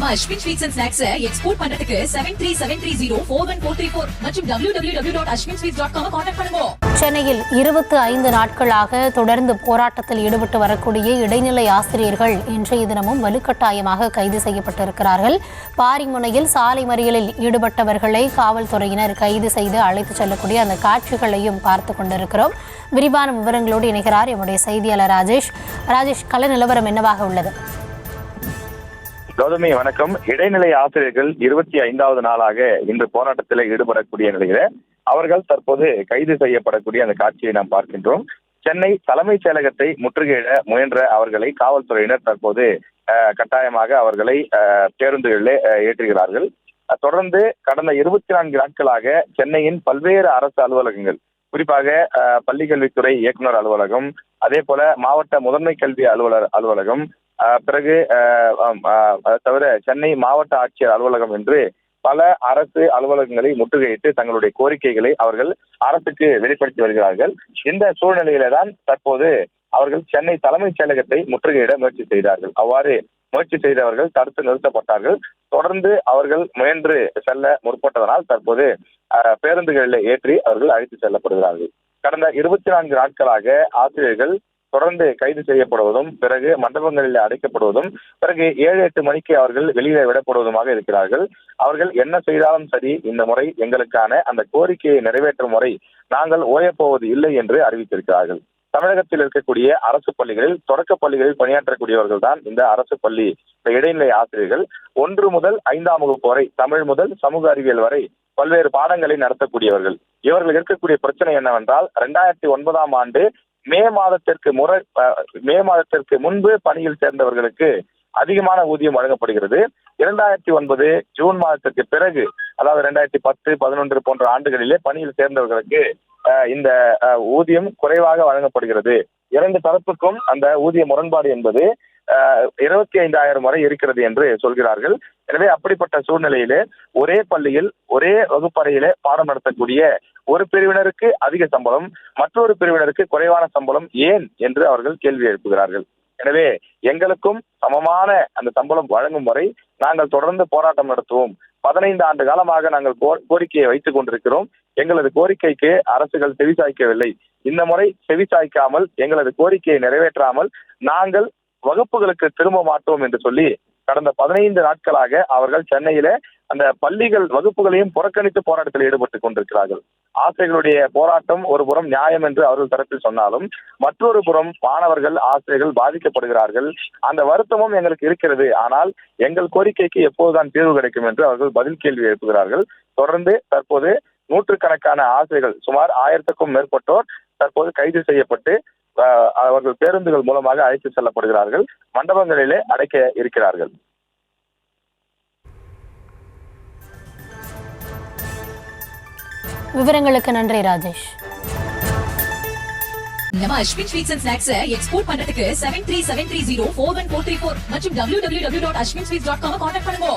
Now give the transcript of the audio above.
நம்ம Ashwin sweets and snacks export பண்றதுக்கு 7373041434 மற்றும் www.ashwinsweets.com கான்டாக்ட் பண்ணுங்க. சென்னையில் 25 நாட்களாக தொடர்ந்து போராட்டத்தில் ஈடுபட்டு வரக்கூடிய இடைநிலை ஆசிரியர்கள் இன்றைய தினமும் வலுக்கட்டாயமாக கைது செய்யப்பட்டிருக்கிறார்கள். பாரிமுனையில் சாலை மறியலில் ஈடுபட்டவர்களை காவல்துறையினர் கைது செய்து அழைத்து செல்லக்கூடிய அந்த காட்சிகளையும் பார்த்து கொண்டிருக்கிறோம். விரிவான விவரங்களோடு இணைகிறார் எம்முடைய செய்தியாளர் ராஜேஷ். கள நிலவரம் என்னவாக உள்ளது? கௌதமி வணக்கம். இடைநிலை ஆசிரியர்கள் 25வது நாளாக இன்று போராட்டத்தில் ஈடுபடக்கூடிய நிலையில அவர்கள் தற்போது கைது செய்யப்படக்கூடிய அந்த காட்சியை நாம் பார்க்கின்றோம். சென்னை தலைமைச் செயலகத்தை முற்றுகையிட முயன்ற அவர்களை காவல்துறையினர் தற்போது கட்டாயமாக அவர்களை பேருந்துகளிலே ஏற்றுகிறார்கள். தொடர்ந்து கடந்த 24 நாட்களாக சென்னையின் பல்வேறு அரசு அலுவலகங்கள், குறிப்பாக பள்ளிக்கல்வித்துறை இயக்குனர் அலுவலகம், அதே போல மாவட்ட முதன்மை கல்வி அலுவலகம், பிறகு தவிர சென்னை மாவட்ட ஆட்சியர் அலுவலகம் என்று பல அரசு அலுவலகங்களை முற்றுகையிட்டு தங்களுடைய கோரிக்கைகளை அவர்கள் அரசுக்கு வெளிப்படுத்தி வருகிறார்கள். இந்த சூழ்நிலையில தான் தற்போது அவர்கள் சென்னை தலைமைச் செயலகத்தை முற்றுகையிட முயற்சி செய்தார்கள். அவ்வாறு முயற்சி செய்தவர்கள் தடுத்து நிறுத்தப்பட்டார்கள். தொடர்ந்து அவர்கள் முயன்று செல்ல முற்பட்டதனால் தற்போது பேருந்துகளில் ஏற்றி அவர்கள் அழைத்து செல்லப்படுகிறார்கள். கடந்த 24 நாட்களாக ஆசிரியர்கள் தொடர்ந்து கைது செய்யப்படுவதும், பிறகு மண்டபங்களில் அடைக்கப்படுவதும், பிறகு 7-8 மணிக்கு அவர்கள் வெளியில விடப்படுவதுமாக இருக்கிறார்கள். அவர்கள் என்ன செய்தாலும் சரி, இந்த முறை எங்களுக்கான அந்த கோரிக்கையை நிறைவேற்றும் முறை நாங்கள் ஓயப்போவது இல்லை என்று அறிவித்திருக்கிறார்கள். தமிழகத்தில் இருக்கக்கூடிய அரசு பள்ளிகளில், தொடக்க பள்ளிகளில் பணியாற்றக்கூடியவர்கள் தான் இந்த அரசு பள்ளி இடைநிலை ஆசிரியர்கள். 1 முதல் 5ஆம் வகுப்பு வரை, தமிழ் முதல் சமூக அறிவியல் வரை பல்வேறு பாடங்களை நடத்தக்கூடியவர்கள். இவர்கள் இருக்கக்கூடிய பிரச்சனை என்னவென்றால், 2009ஆம் ஆண்டு மே மாதத்திற்கு முன்பு பணியில் சேர்ந்தவர்களுக்கு அதிகமான ஊதியம் வழங்கப்படுகிறது. 2009 ஜூன் மாதத்திற்கு பிறகு, அதாவது 2010, 11 போன்ற ஆண்டுகளிலே பணியில் சேர்ந்தவர்களுக்கு இந்த ஊதியம் குறைவாக வழங்கப்படுகிறது. 2 தரப்புக்கும் அந்த ஊதிய முரண்பாடு என்பது 25,000 வரை இருக்கிறது என்று சொல்கிறார்கள். எனவே அப்படிப்பட்ட சூழ்நிலையிலே ஒரே பள்ளியில் ஒரே வகுப்பறையிலே பாடம் நடத்தக்கூடிய ஒரு பிரிவினருக்கு அதிக சம்பளம், மற்றொரு பிரிவினருக்கு குறைவான சம்பளம் ஏன் என்று அவர்கள் கேள்வி எழுப்புகிறார்கள். எனவே எங்களுக்கும் சமமான அந்த சம்பளம் வழங்கும் வரை நாங்கள் தொடர்ந்து போராட்டம் நடத்துவோம். 15 ஆண்டு காலமாக நாங்கள் கோரிக்கையை வைத்துக் கொண்டிருக்கிறோம். எங்களது கோரிக்கைக்கு அரசுகள் செவிசாய்க்கவில்லை. இந்த முறை செவிசாய்க்காமல் எங்களது கோரிக்கையை நிறைவேற்றாமல் நாங்கள் வகுப்புகளுக்கு திரும்ப மாட்டோம் என்று சொல்லி கடந்த 15 நாட்களாக அவர்கள் சென்னையில அந்த பள்ளிகள் வகுப்புகளையும் புறக்கணித்து போராட்டத்தில் ஈடுபட்டுக் கொண்டிருக்கிறார்கள். ஆசிரியர்களுடைய போராட்டம் ஒரு புறம் நியாயம் என்று அவர்கள் தரப்பில் சொன்னாலும், மற்றொரு புறம் மாணவர்கள், ஆசிரியர்கள் பாதிக்கப்படுகிறார்கள். அந்த வருத்தமும் எங்களுக்கு இருக்கிறது. ஆனால் எங்கள் கோரிக்கைக்கு எப்போதுதான் தீர்வு கிடைக்கும் என்று அவர்கள் பதில் கேள்வி எழுப்புகிறார்கள். தொடர்ந்து தற்போது நூற்றுக்கணக்கான ஆசிரியர்கள், சுமார் 1000க்கும் மேற்பட்டோர் தற்போது கைது செய்யப்பட்டு அவர்கள் பேருந்துகள் மூலமாக அழைத்து செல்லப்படுகிறார்கள். மண்டபங்களிலே அடைக்க இருக்கிறார்கள். விவரங்களுக்கு நன்றி ராஜேஷ். நம்ம Ashwin sweets and snacks export பண்றதுக்கு 7373041434 மற்றும் www.ashwinsweets.com கான்டாக்ட் பண்ணுங்க.